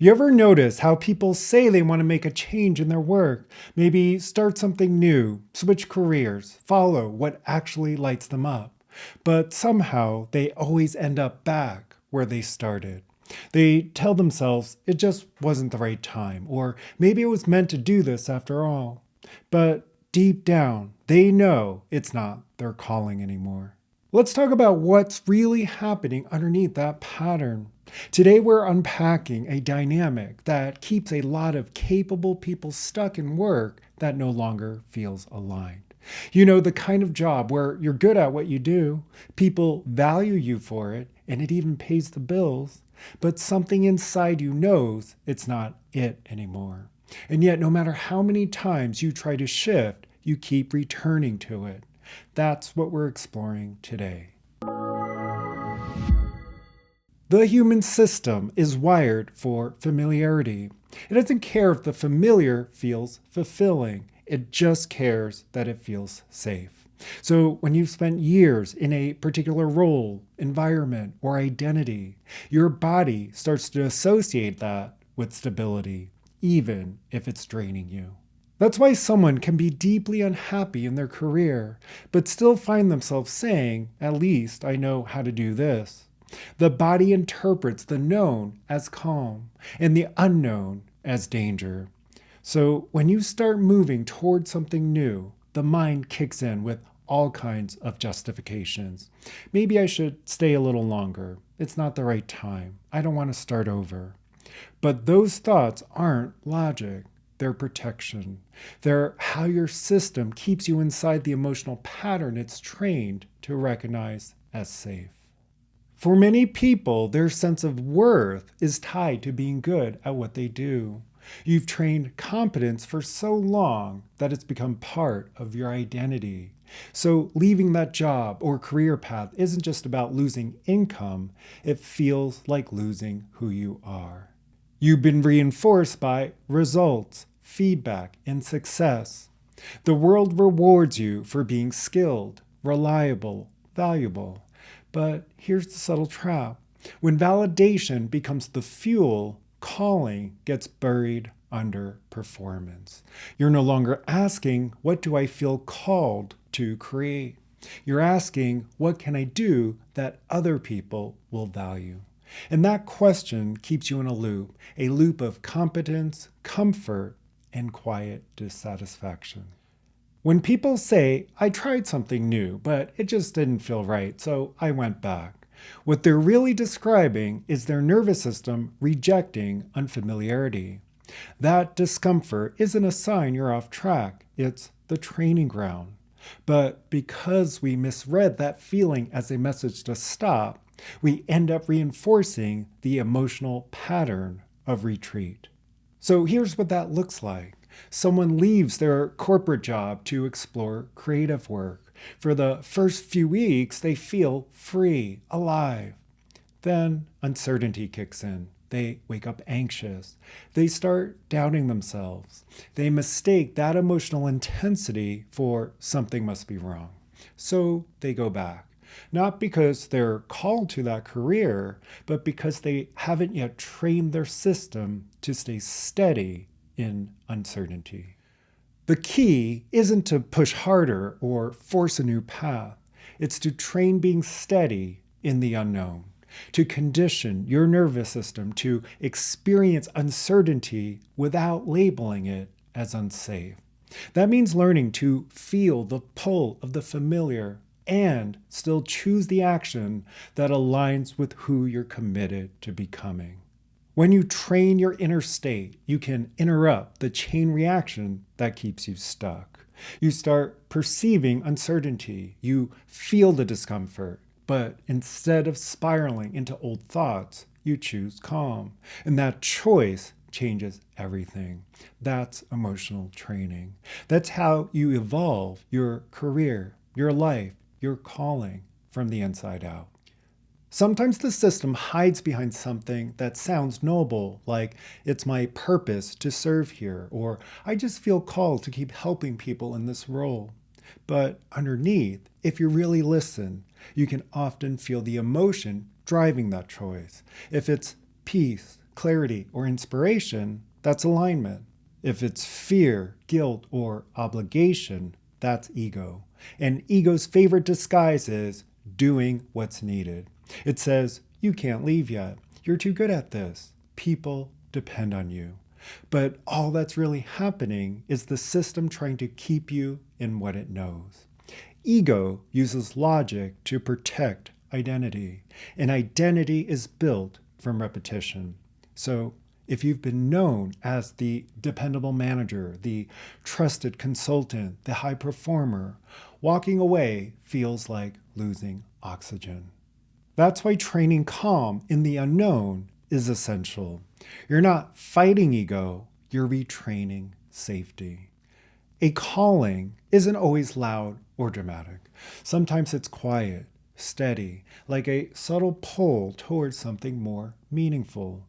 You ever notice how people say they want to make a change in their work? Maybe start something new, switch careers, follow what actually lights them up. But somehow they always end up back where they started. They tell themselves it just wasn't the right time, or maybe it was meant to do this after all. But deep down, they know it's not their calling anymore. Let's talk about what's really happening underneath that pattern. Today, we're unpacking a dynamic that keeps a lot of capable people stuck in work that no longer feels aligned. You know, the kind of job where you're good at what you do, people value you for it, and it even pays the bills, but something inside you knows it's not it anymore. And yet, no matter how many times you try to shift, you keep returning to it. That's what we're exploring today. The human system is wired for familiarity. It doesn't care if the familiar feels fulfilling. It just cares that it feels safe. So when you've spent years in a particular role, environment, or identity, your body starts to associate that with stability, even if it's draining you. That's why someone can be deeply unhappy in their career, but still find themselves saying, at least I know how to do this. The body interprets the known as calm and the unknown as danger. So when you start moving toward something new, the mind kicks in with all kinds of justifications. Maybe I should stay a little longer. It's not the right time. I don't want to start over. But those thoughts aren't logic. They're protection. They're how your system keeps you inside the emotional pattern it's trained to recognize as safe. For many people, their sense of worth is tied to being good at what they do. You've trained competence for so long that it's become part of your identity. So leaving that job or career path isn't just about losing income, it feels like losing who you are. You've been reinforced by results, feedback, and success. The world rewards you for being skilled, reliable, valuable. But here's the subtle trap. When validation becomes the fuel, calling gets buried under performance. You're no longer asking, what do I feel called to create? You're asking, what can I do that other people will value? And that question keeps you in a loop of competence, comfort, and quiet dissatisfaction. When people say, I tried something new, but it just didn't feel right, so I went back, what they're really describing is their nervous system rejecting unfamiliarity. That discomfort isn't a sign you're off track, it's the training ground. But because we misread that feeling as a message to stop, we end up reinforcing the emotional pattern of retreat. So here's what that looks like. Someone leaves their corporate job to explore creative work. For the first few weeks, they feel free, alive. Then uncertainty kicks in. They wake up anxious. They start doubting themselves. They mistake that emotional intensity for something must be wrong. So they go back. Not because they're called to that career, but because they haven't yet trained their system to stay steady in uncertainty. The key isn't to push harder or force a new path. It's to train being steady in the unknown, to condition your nervous system to experience uncertainty without labeling it as unsafe. That means learning to feel the pull of the familiar and still choose the action that aligns with who you're committed to becoming. When you train your inner state, you can interrupt the chain reaction that keeps you stuck. You start perceiving uncertainty. You feel the discomfort. But instead of spiraling into old thoughts, you choose calm. And that choice changes everything. That's emotional training. That's how you evolve your career, your life, your calling from the inside out. Sometimes the system hides behind something that sounds noble, like it's my purpose to serve here, or I just feel called to keep helping people in this role. But underneath, if you really listen, you can often feel the emotion driving that choice. If it's peace, clarity, or inspiration, that's alignment. If it's fear, guilt, or obligation, that's ego. And ego's favorite disguise is doing what's needed. It says, you can't leave yet. You're too good at this. People depend on you. But all that's really happening is the system trying to keep you in what it knows. Ego uses logic to protect identity, and identity is built from repetition. So if you've been known as the dependable manager, the trusted consultant, the high performer, walking away feels like losing oxygen. That's why training calm in the unknown is essential. You're not fighting ego, you're retraining safety. A calling isn't always loud or dramatic. Sometimes it's quiet, steady, like a subtle pull towards something more meaningful.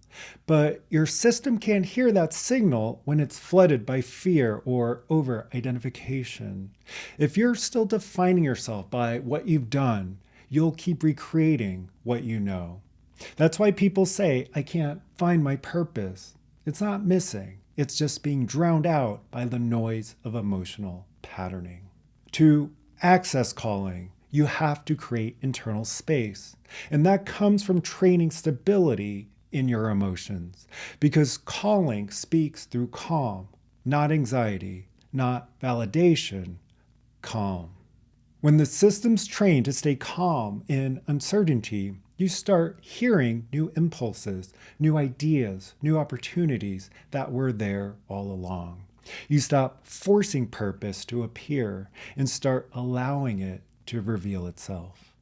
But your system can't hear that signal when it's flooded by fear or over-identification. If you're still defining yourself by what you've done, you'll keep recreating what you know. That's why people say, I can't find my purpose. It's not missing. It's just being drowned out by the noise of emotional patterning. To access calling, you have to create internal space. And that comes from training stability in your emotions. Because calling speaks through calm, not anxiety, not validation, calm. When the system's trained to stay calm in uncertainty, you start hearing new impulses, new ideas, new opportunities that were there all along. You stop forcing purpose to appear and start allowing it to reveal itself.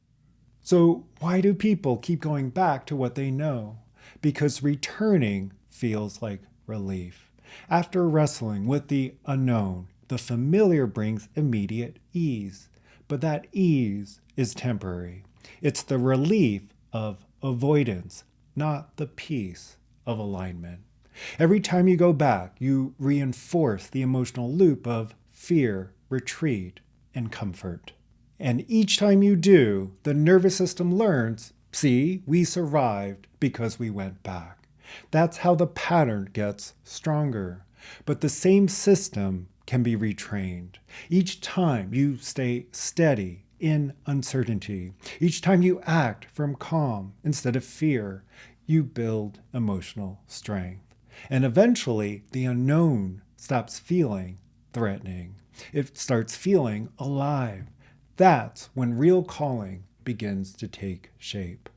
So why do people keep going back to what they know? Because returning feels like relief. After wrestling with the unknown, the familiar brings immediate ease. But that ease is temporary. It's the relief of avoidance, not the peace of alignment. Every time you go back, you reinforce the emotional loop of fear, retreat, and comfort. And each time you do, the nervous system learns, see, we survived because we went back. That's how the pattern gets stronger. But the same system can be retrained. Each time you stay steady in uncertainty, each time you act from calm instead of fear, you build emotional strength. And eventually, the unknown stops feeling threatening. It starts feeling alive. That's when real calling begins to take shape.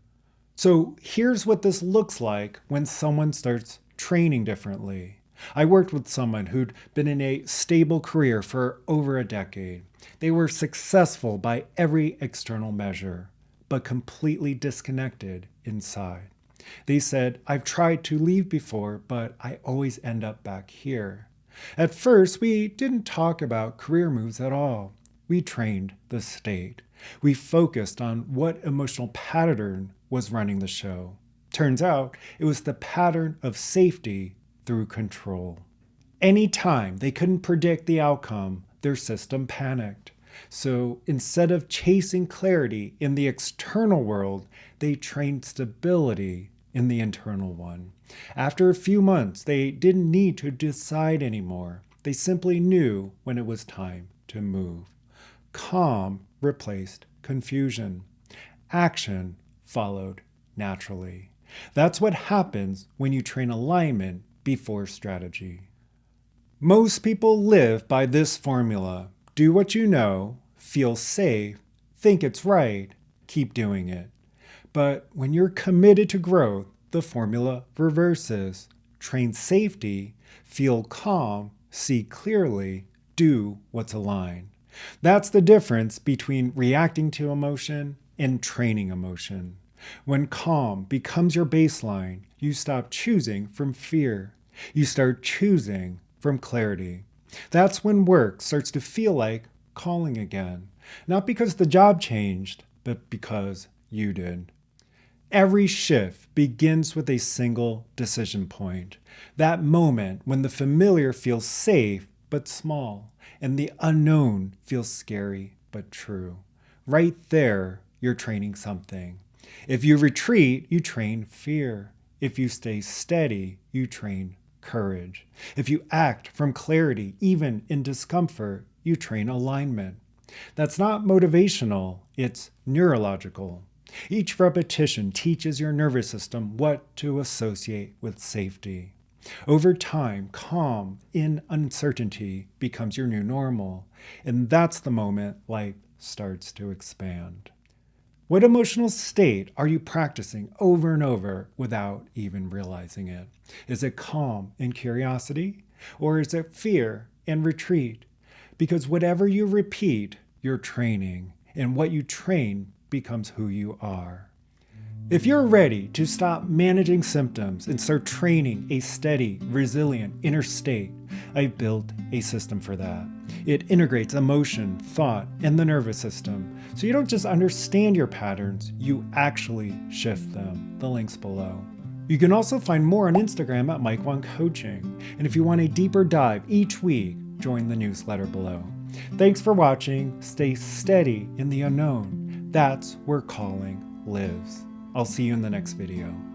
So here's what this looks like when someone starts training differently. I worked with someone who'd been in a stable career for over a decade. They were successful by every external measure, but completely disconnected inside. They said, I've tried to leave before, but I always end up back here. At first, we didn't talk about career moves at all. We trained the state. We focused on what emotional pattern was running the show. Turns out, it was the pattern of safety through control. Anytime they couldn't predict the outcome, their system panicked. So instead of chasing clarity in the external world, they trained stability in the internal one. After a few months, they didn't need to decide anymore. They simply knew when it was time to move. Calm replaced confusion. Action followed naturally. That's what happens when you train alignment before strategy. Most people live by this formula. Do what you know, feel safe, think it's right, keep doing it. But when you're committed to growth, the formula reverses. Train safety, feel calm, see clearly, do what's aligned. That's the difference between reacting to emotion and training emotion. When calm becomes your baseline, you stop choosing from fear. You start choosing from clarity. That's when work starts to feel like calling again. Not because the job changed, but because you did. Every shift begins with a single decision point. That moment when the familiar feels safe but small, and the unknown feels scary but true. Right there, you're training something. If you retreat, you train fear. If you stay steady, you train courage. If you act from clarity, even in discomfort, you train alignment. That's not motivational, it's neurological. Each repetition teaches your nervous system what to associate with safety. Over time, calm in uncertainty becomes your new normal, and that's the moment life starts to expand. What emotional state are you practicing over and over without even realizing it? Is it calm and curiosity? Or is it fear and retreat? Because whatever you repeat, you're training, and what you train becomes who you are. If you're ready to stop managing symptoms and start training a steady, resilient inner state, I've built a system for that. It integrates emotion, thought, and the nervous system. So you don't just understand your patterns, you actually shift them. The link's below. You can also find more on Instagram at Mike Wang Coaching. And if you want a deeper dive each week, join the newsletter below. Thanks for watching. Stay steady in the unknown. That's where calling lives. I'll see you in the next video.